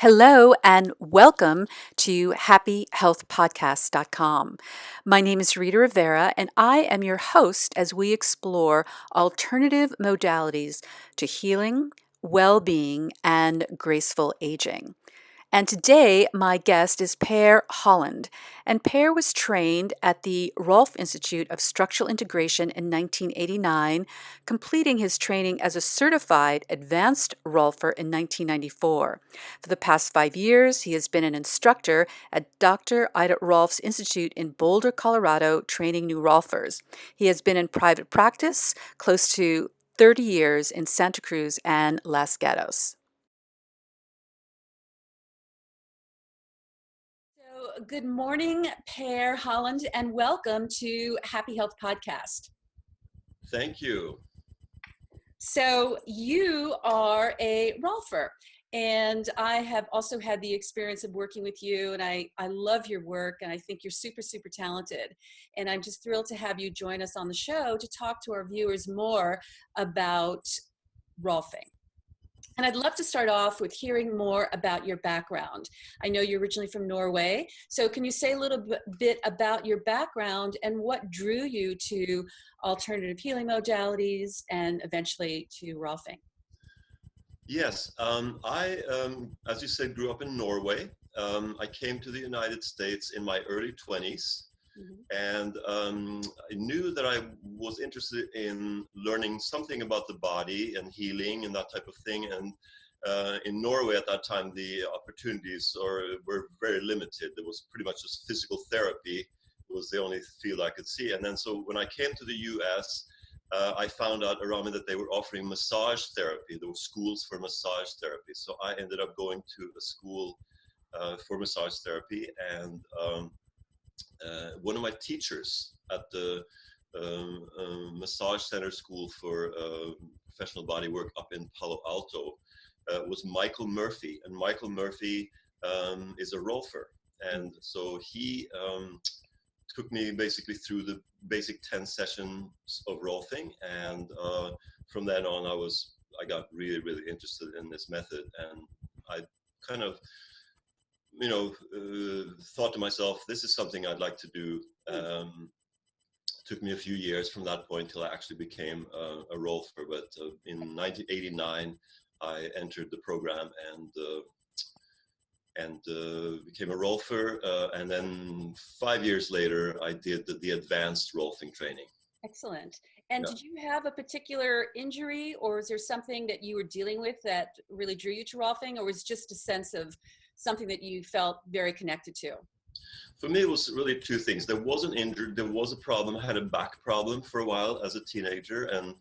Hello and welcome to happyhealthpodcast.com. My name is Rita Rivera and I am your host as we explore alternative modalities to healing, well-being, and graceful aging. And today, my guest is Per Haaland. And Per was trained at the Rolf Institute of Structural Integration in 1989, completing his training as a certified advanced Rolfer in 1994. For the past 5 years, he has been an instructor at Dr. Ida Rolf's Institute in Boulder, Colorado, training new Rolfers. He has been in private practice close to 30 years in Santa Cruz and Los Gatos. So, good morning, Per Haaland, and welcome to Happy Health Podcast. Thank you. So, you are a Rolfer, and I have also had the experience of working with you, and I love your work, and I think you're super, super talented. And I'm just thrilled to have you join us on the show to talk to our viewers more about Rolfing. And I'd love to start off with hearing more about your background. I know you're originally from Norway, so can you say a little bit about your background and what drew you to alternative healing modalities and eventually to Rolfing? Yes, as you said, grew up in Norway. I came to the United States in my early 20s, and I knew that I was interested in learning something about the body and healing and that type of thing. And in Norway at that time, the opportunities were very limited. There was pretty much just physical therapy. It was the only field I could see. And then so when I came to the US, I found out around me that they were offering massage therapy. There were schools for massage therapy. So I ended up going to a school for massage therapy. And one of my teachers at the massage center school for professional body work up in Palo Alto was Michael Murphy. And Michael Murphy is a Rolfer. And so he took me basically through the basic 10 sessions of Rolfing, and from then on I got really, really interested in this method, and I kind of thought to myself, this is something I'd like to do. Took me a few years from that point till I actually became a Rolfer, but in 1989 I entered the program and became a Rolfer, and then 5 years later I did the advanced Rolfing training. Excellent. And did you have a particular injury, or is there something that you were dealing with that really drew you to Rolfing, or was it just a sense of something that you felt very connected to? For me, it was really two things. There was an injury, there was a problem. I had a back problem for a while as a teenager and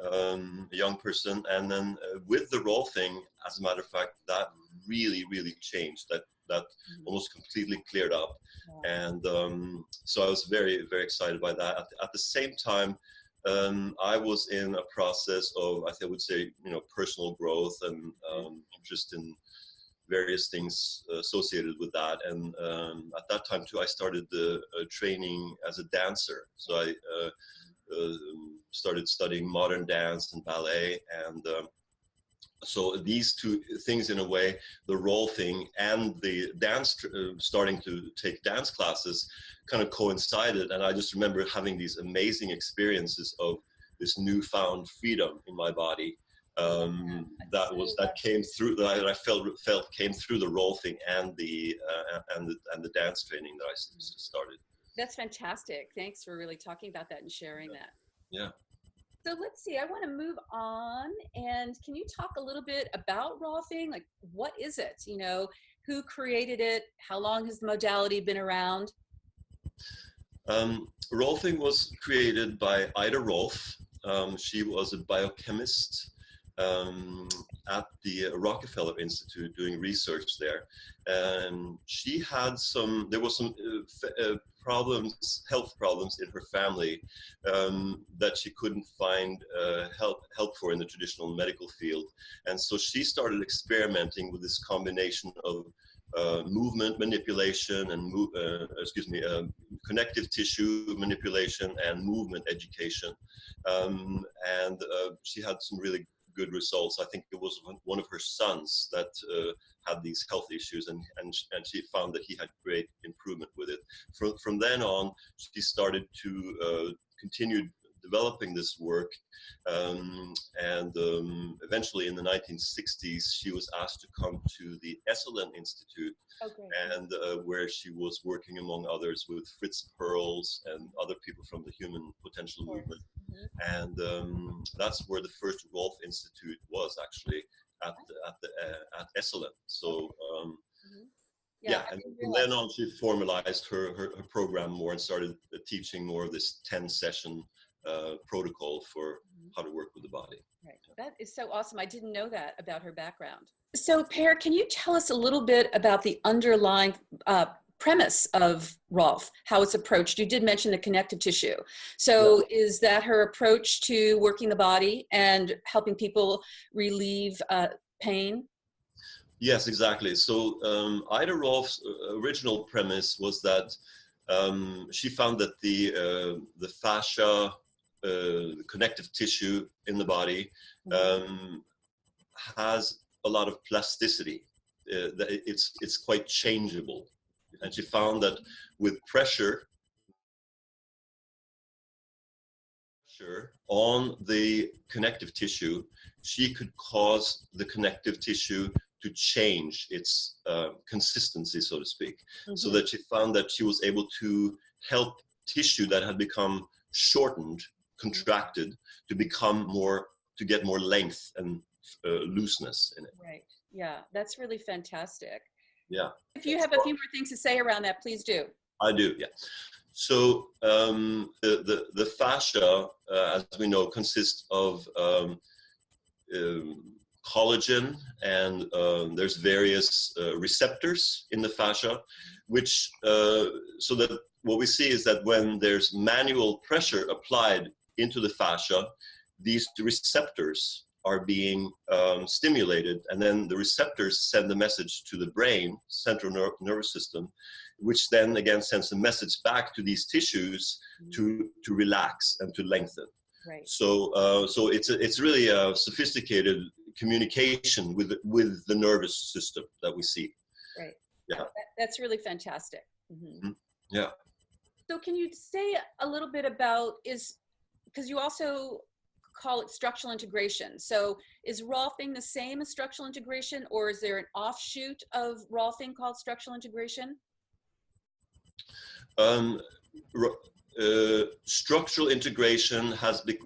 a young person. And then with the Rolfing, as a matter of fact, that really, really changed. That almost completely cleared up. And so I was very, very excited by that. At the same time, I was in a process of, I would say, personal growth and interest in various things associated with that. And at that time too, I started the training as a dancer. So I started studying modern dance and ballet. And so these two things, in a way, the Rolfing and the dance, starting to take dance classes, kind of coincided. And I just remember having these amazing experiences of this newfound freedom in my body. That came through, that I felt came through the Rolfing and the dance training that I started. That's fantastic. Thanks for really talking about that and sharing that. Yeah. So let's see, I want to move on. And can you talk a little bit about Rolfing? Like, what is it? Who created it? How long has the modality been around? Rolfing was created by Ida Rolf. She was a biochemist at the Rockefeller Institute doing research there. And she had there was some health problems in her family that she couldn't find help for in the traditional medical field. And so she started experimenting with this combination of movement manipulation and connective tissue manipulation and movement education. And she had some really good results. I think it was one of her sons that had these health issues, and she found that he had great improvement with it. From then on, she started to continue developing this work, and eventually in the 1960s she was asked to come to the Esalen Institute, and where she was working among others with Fritz Perls and other people from the human potential movement. And that's where the first Rolf Institute was, actually, at Esalen. So yeah, and from then on she formalized her program more and started teaching more of this 10-session protocol for how to work with the body. Right. That is so awesome. I didn't know that about her background. So Per, can you tell us a little bit about the underlying premise of Rolf, how it's approached? You did mention the connective tissue. So is that her approach to working the body and helping people relieve pain? Yes, exactly. So Ida Rolf's original premise was that she found that the fascia, the connective tissue in the body, has a lot of plasticity. It's quite changeable, and she found that with pressure on the connective tissue, she could cause the connective tissue to change its consistency, so to speak. So that she found that she was able to help tissue that had become shortened, contracted, to become more, to get more length and looseness in it. Right. Yeah, that's really fantastic. Yeah. If you have a few more things to say around that, please do. I do, yeah. So the fascia, as we know, consists of collagen, and there's various receptors in the fascia, which so that what we see is that when there's manual pressure applied into the fascia, these receptors are being stimulated, and then the receptors send the message to the brain, central nervous system, which then again sends a message back to these tissues to relax and to lengthen. Right. So it's really a sophisticated communication with the nervous system that we see. Right. Yeah. That's really fantastic. Yeah. So can you say a little bit about, because you also call it structural integration. So is Rolfing the same as structural integration, or is there an offshoot of Rolfing called structural integration? Structural integration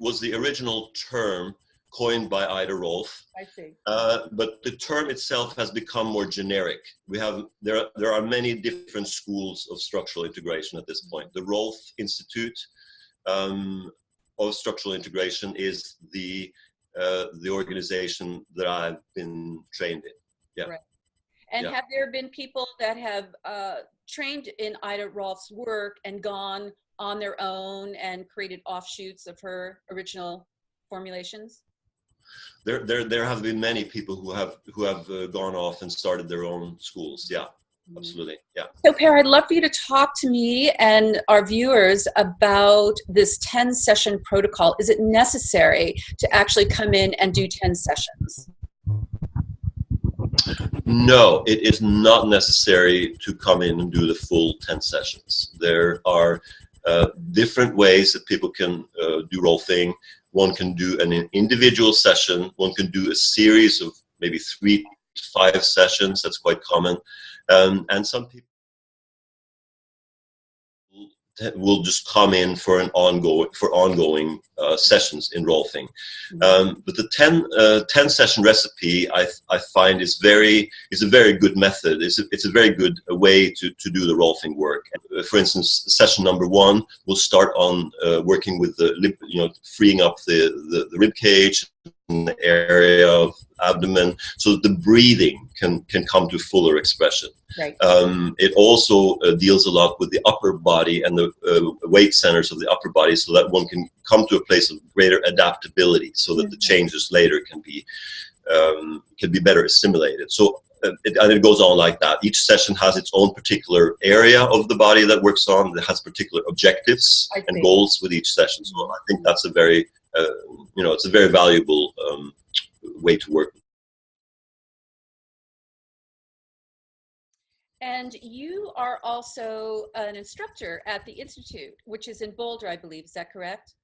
was the original term coined by Ida Rolf. I see. But the term itself has become more generic. There are many different schools of structural integration at this point. The Rolf Institute of Structural Integration is the organization that I've been trained in. Yeah. Right. And have there been people that have trained in Ida Rolf's work and gone on their own and created offshoots of her original formulations? There have been many people who have gone off and started their own schools. Yeah, absolutely. Yeah. So Per, I'd love for you to talk to me and our viewers about this 10-session protocol. Is it necessary to actually come in and do 10 sessions? No, it is not necessary to come in and do the full 10 sessions. There are different ways that people can do Rolfing. One can do an individual session. One can do a series of maybe 3 to 5 sessions. That's quite common. And some people will just come in for ongoing sessions in Rolfing. But the 10 session recipe I find is a very good method. It's a very good way to do the Rolfing work. For instance, session number 1 will start on working with freeing up the rib cage, the area of abdomen, so that the breathing can come to fuller expression. Right. It also deals a lot with the upper body and the weight centers of the upper body, so that one can come to a place of greater adaptability, so that the changes later can be better assimilated. So it goes on like that. Each session has its own particular area of the body that works on. It has particular objectives and goals with each session. So I think that's a very it's a very valuable way to work. And you are also an instructor at the Institute, which is in Boulder, I believe. Is that correct?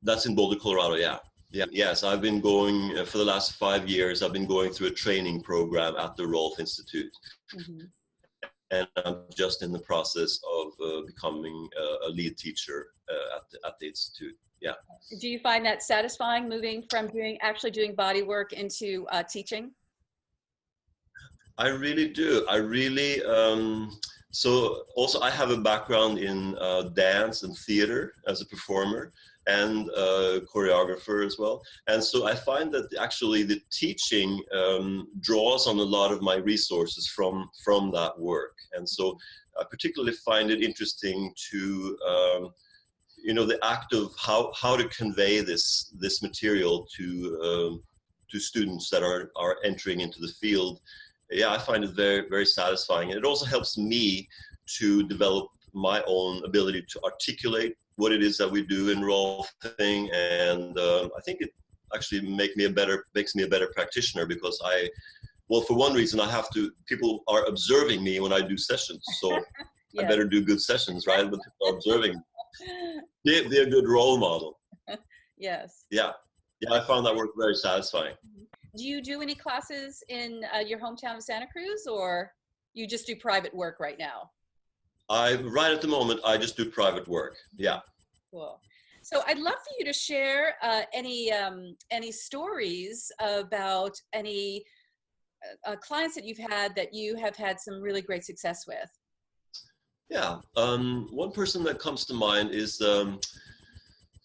That's in Boulder, Colorado. Yeah. Yeah. Yes, I've been going for the last 5 years. I've been going through a training program at the Rolf Institute. Mm-hmm. And I'm just in the process of becoming a lead teacher at the Institute. Yeah. Do you find that satisfying, moving from actually doing body work into teaching? I really do. I really, so also I have a background in dance and theater as a performer and choreographer as well. And so I find that actually the teaching draws on a lot of my resources from that work. And so I particularly find it interesting to, the act of how to convey this material to students that are entering into the field. Yeah, I find it very, very satisfying. And it also helps me to develop my own ability to articulate what it is that we do in Rolfing. And I think it actually makes me a better practitioner, because for one reason, people are observing me when I do sessions. So yes. I better do good sessions, right? But people are observing. Be a good role model. Yes. Yeah. Yeah, I found that work very satisfying. Do you do any classes in your hometown of Santa Cruz, or you just do private work right now? Right at the moment, I just do private work. Yeah. Cool. So I'd love for you to share any stories about any clients that you've had that you have had some really great success with. Yeah. One person that comes to mind is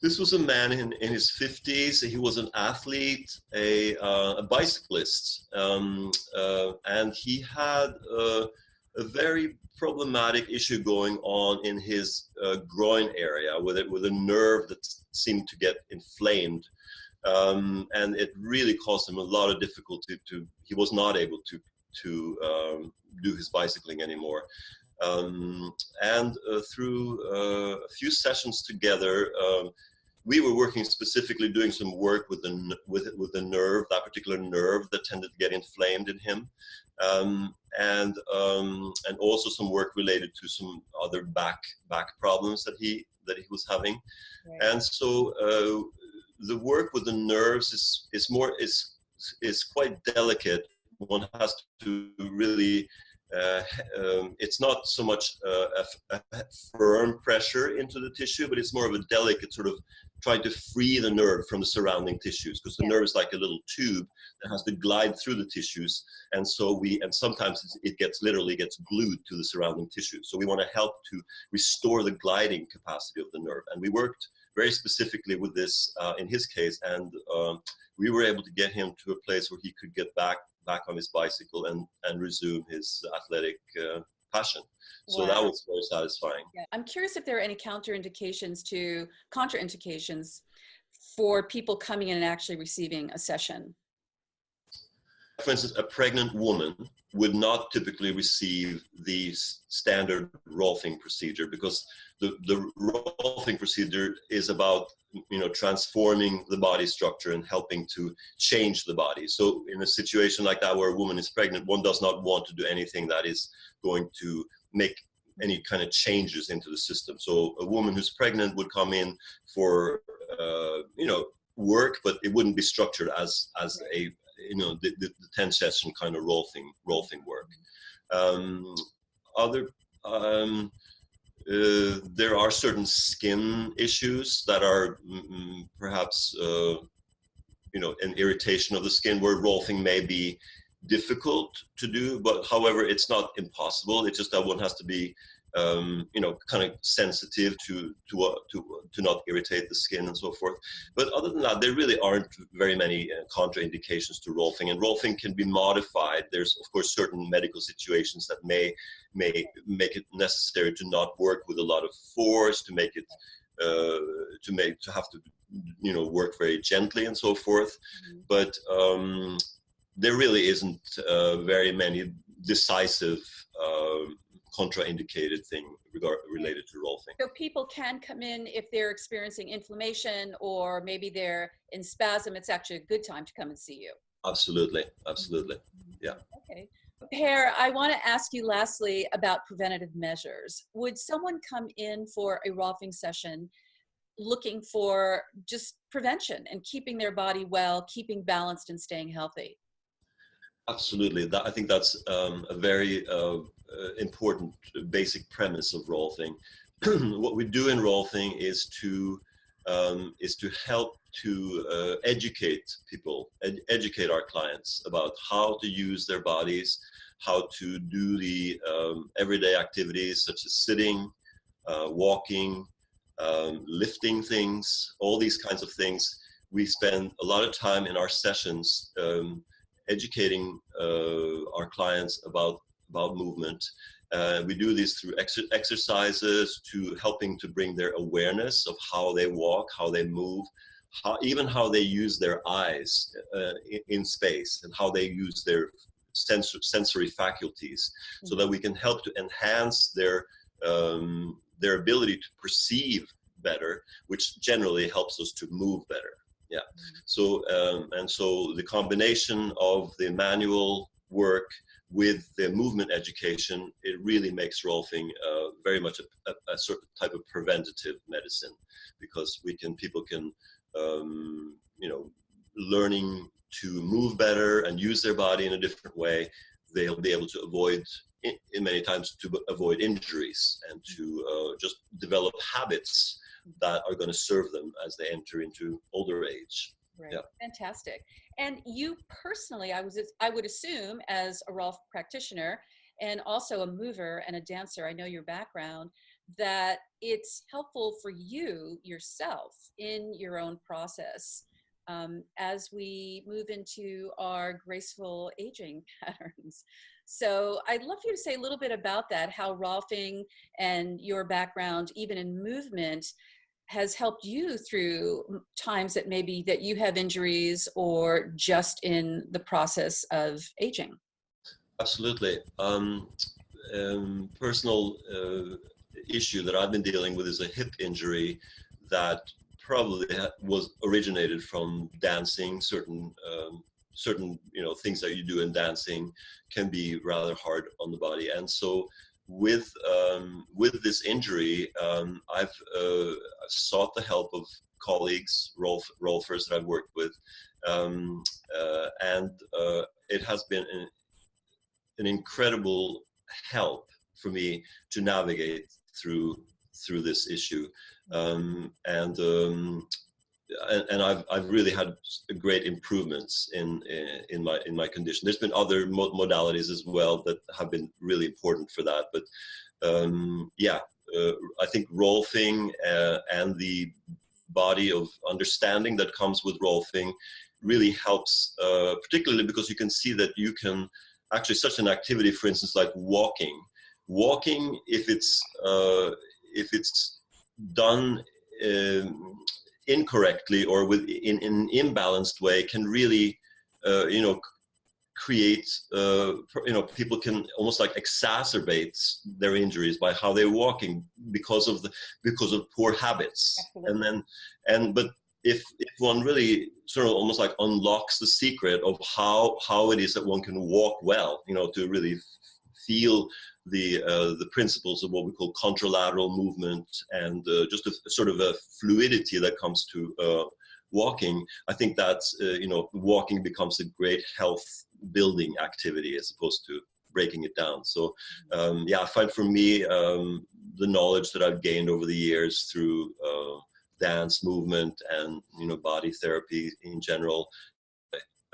this was a man in his 50s. He was an athlete, a bicyclist, and he had a very problematic issue going on in his groin area with a nerve that seemed to get inflamed, and it really caused him a lot of difficulty. He was not able to do his bicycling anymore. And through a few sessions together, we were working specifically doing some work with the nerve, that particular nerve that tended to get inflamed in him, and also some work related to some other back problems that he was having. Right. And so the work with the nerves is quite delicate. One has to really it's not so much a firm pressure into the tissue, but it's more of a delicate sort of trying to free the nerve from the surrounding tissues, because the nerve is like a little tube that has to glide through the tissues, and sometimes it literally gets glued to the surrounding tissue. So we want to help to restore the gliding capacity of the nerve, and we worked very specifically with this in his case, and we were able to get him to a place where he could get back on his bicycle and resume his athletic passion. So that was very satisfying. Yeah. I'm curious if there are any contraindications for people coming in and actually receiving a session. For instance, a pregnant woman would not typically receive the standard Rolfing procedure, because the Rolfing procedure is about transforming the body structure and helping to change the body. So in a situation like that where a woman is pregnant, one does not want to do anything that is going to make any kind of changes into the system. So a woman who's pregnant would come in for work, but it wouldn't be structured as a the 10 session kind of Rolfing work. There are certain skin issues that are perhaps an irritation of the skin, where Rolfing may be difficult to do, but however, it's not impossible. It's just that one has to be kind of sensitive to not irritate the skin and so forth. But other than that, there really aren't very many contraindications to Rolfing, and Rolfing can be modified. There's of course certain medical situations that may make it necessary to not work with a lot of force, to make it to have to work very gently and so forth. Mm-hmm. But there really isn't very many decisive contraindicated thing related to Rolfing. So people can come in if they're experiencing inflammation or maybe they're in spasm. It's actually a good time to come and see you. Absolutely, absolutely, yeah. Okay. Per, I want to ask you lastly about preventative measures. Would someone come in for a Rolfing session looking for just prevention and keeping their body well, keeping balanced and staying healthy? Absolutely. I think that's a very important basic premise of Rolfing. What we do in Rolfing is to help to educate people, educate our clients about how to use their bodies, how to do the everyday activities such as sitting, walking, lifting things, all these kinds of things. We spend a lot of time in our sessions educating our clients about movement. We do this through exercises, to helping to bring their awareness of how they walk, how they move, even how they use their eyes in space, and how they use their sensory faculties, so that we can help to enhance their ability to perceive better, which generally helps us to move better. Yeah. So and so the combination of the manual work with the movement education, it really makes Rolfing very much a certain type of preventative medicine, because people can learning to move better and use their body in a different way. They'll be able to avoid in many times to avoid injuries, and to just develop habits that are going to serve them as they enter into older age. Right. Yeah. Fantastic. And you personally, I would assume, as a Rolf practitioner and also a mover and a dancer, I know your background, that it's helpful for you yourself in your own process as we move into our graceful aging patterns. So I'd love for you to say a little bit about that, how Rolfing and your background, even in movement, has helped you through times that maybe that you have injuries or just in the process of aging. Absolutely. Personal issue that I've been dealing with is a hip injury that probably was originated from dancing. Certain things that you do in dancing can be rather hard on the body, and so with this injury, I've sought the help of colleagues, Rolfers that I've worked with, and it has been an incredible help for me to navigate through this issue, and I've really had great improvements in my condition. There's been other modalities as well that have been really important for that, but I think Rolfing and the body of understanding that comes with Rolfing really helps, particularly because you can see that you can actually, such an activity, for instance, like walking, if it's done incorrectly or in an imbalanced way, can really create people can almost like exacerbate their injuries by how they're walking because of poor habits. Absolutely. But if one really sort of almost like unlocks the secret of how it is that one can walk well, to really feel the principles of what we call contralateral movement, and just a sort of a fluidity that comes to walking, I think that's walking becomes a great health building activity as opposed to breaking it down. So I find for me the knowledge that I've gained over the years through dance, movement, and body therapy in general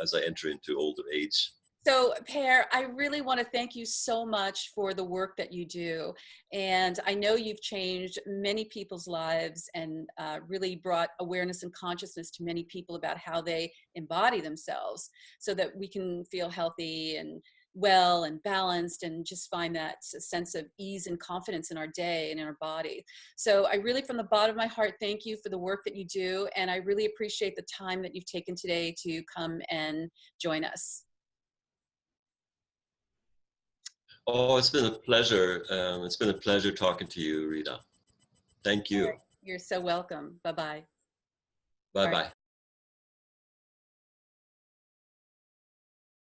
as I enter into older age. So, Per, I really want to thank you so much for the work that you do. And I know you've changed many people's lives and really brought awareness and consciousness to many people about how they embody themselves so that we can feel healthy and well and balanced and just find that sense of ease and confidence in our day and in our body. So I really, from the bottom of my heart, thank you for the work that you do. And I really appreciate the time that you've taken today to come and join us. Oh, it's been a pleasure. It's been a pleasure talking to you, Rita. Thank All you. right. You're so welcome. Bye-bye. Bye All right. bye.